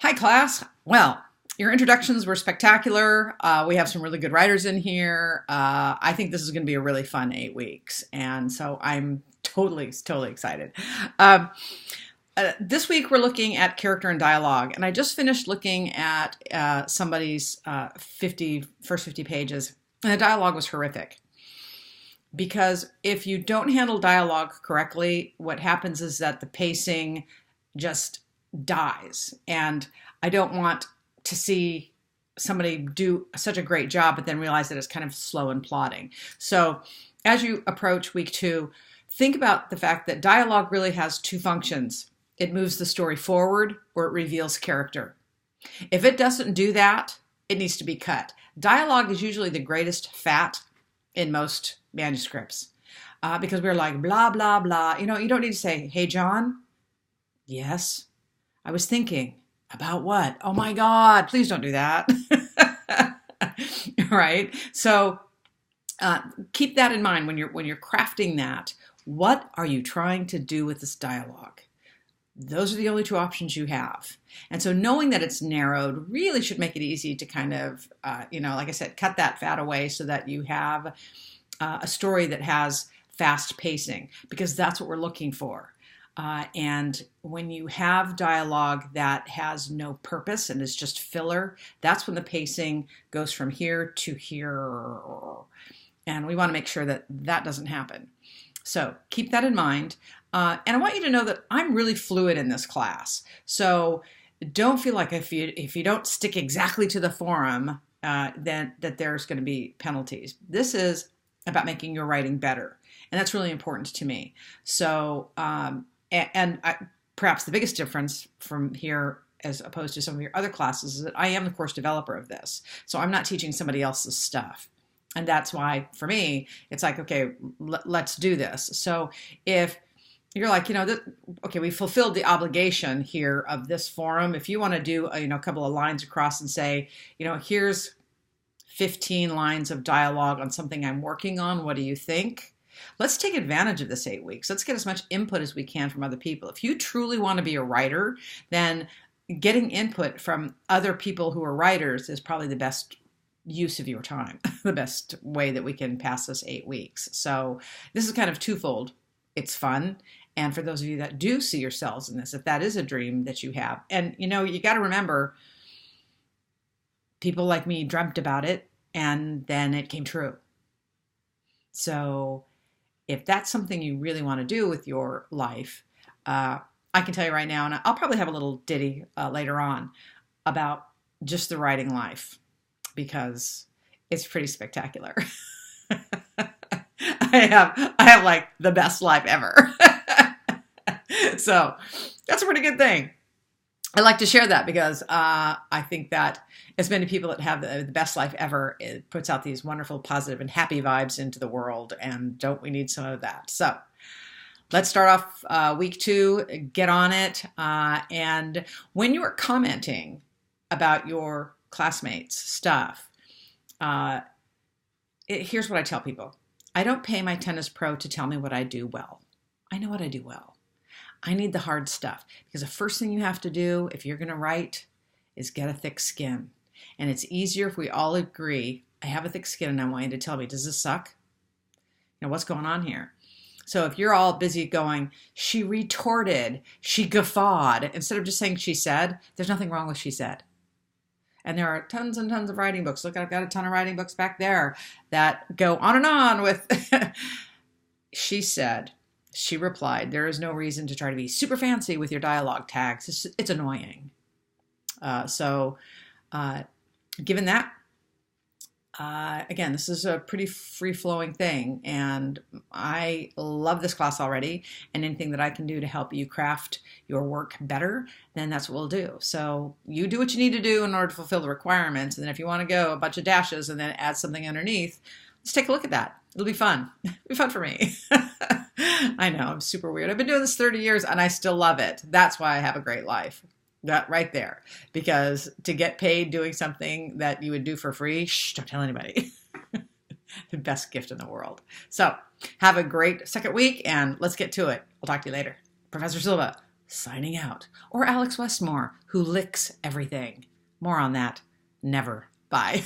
Hi, class. Well, your introductions were spectacular. We have some really good writers in here. I think this is going to be a really fun 8 weeks. And so I'm totally excited. Um, this week we're looking at character and dialogue. And I just finished looking at somebody's first 50 pages. And the dialogue was horrific. Because if you don't handle dialogue correctly, what happens is that the pacing just dies. And I don't want to see somebody do such a great job, but then realize that it's kind of slow and plodding. So as you approach week 2, think about the fact that dialogue really has 2 functions. It moves the story forward or it reveals character. If it doesn't do that, it needs to be cut. Dialogue is usually the greatest fat in most manuscripts because we're like, blah, blah, blah. You don't need to say, hey, John. Yes. I was thinking about what? Oh my God, please don't do that. Right? So keep that in mind when you're crafting that. What are you trying to do with this dialogue? Those are the only 2 options you have. And so knowing that it's narrowed really should make it easy to kind of, like I said, cut that fat away so that you have a story that has fast pacing, because that's what we're looking for. And when you have dialogue that has no purpose and is just filler, that's when the pacing goes from here to here. And we want to make sure that that doesn't happen. So keep that in mind. And I want you to know that I'm really fluid in this class. So don't feel like if you don't stick exactly to the forum, then that there's going to be penalties. This is about making your writing better. And that's really important to me. So, perhaps the biggest difference from here as opposed to some of your other classes is that I am the course developer of this. So I'm not teaching somebody else's stuff. And that's why, for me, it's like, okay, let's do this. So if you're like, okay, we fulfilled the obligation here of this forum. If you want to do, a couple of lines across and say, here's 15 lines of dialogue on something I'm working on. What do you think? Let's take advantage of this 8 weeks. Let's get as much input as we can from other people. If you truly want to be a writer, then getting input from other people who are writers is probably the best use of your time, the best way that we can pass this 8 weeks. So this is kind of twofold. It's fun. And for those of you that do see yourselves in this, if that is a dream that you have, and you got to remember, people like me dreamt about it and then it came true. So if that's something you really want to do with your life, I can tell you right now, and I'll probably have a little ditty later on about just the writing life, because it's pretty spectacular. I have like the best life ever. So that's a pretty good thing. I like to share that because I think that as many people that have the best life ever, it puts out these wonderful, positive, and happy vibes into the world. And don't we need some of that? So let's start off week 2, get on it. And when you are commenting about your classmates' stuff, here's what I tell people. I don't pay my tennis pro to tell me what I do well. I know what I do well. I need the hard stuff, because the first thing you have to do if you're going to write is get a thick skin. And it's easier if we all agree, I have a thick skin and I want you to tell me, does this suck? What's going on here? So if you're all busy going, she retorted, she guffawed, instead of just saying she said, there's nothing wrong with she said. And there are tons and tons of writing books. Look, I've got a ton of writing books back there that go on and on with she said. She replied, there is no reason to try to be super fancy with your dialogue tags. It's annoying. Given that, again, this is a pretty free-flowing thing, and I love this class already, and anything that I can do to help you craft your work better, then that's what we'll do. So you do what you need to do in order to fulfill the requirements, and then if you want to go a bunch of dashes and then add something underneath, let's take a look at that. It'll be fun. It'll be fun for me. I know, I'm super weird. I've been doing this 30 years and I still love it. That's why I have a great life. That right there. Because to get paid doing something that you would do for free, don't tell anybody. The best gift in the world. So have a great second week and let's get to it. I'll talk to you later. Professor Silva, signing out. Or Alex Westmore, who licks everything. More on that never. Bye.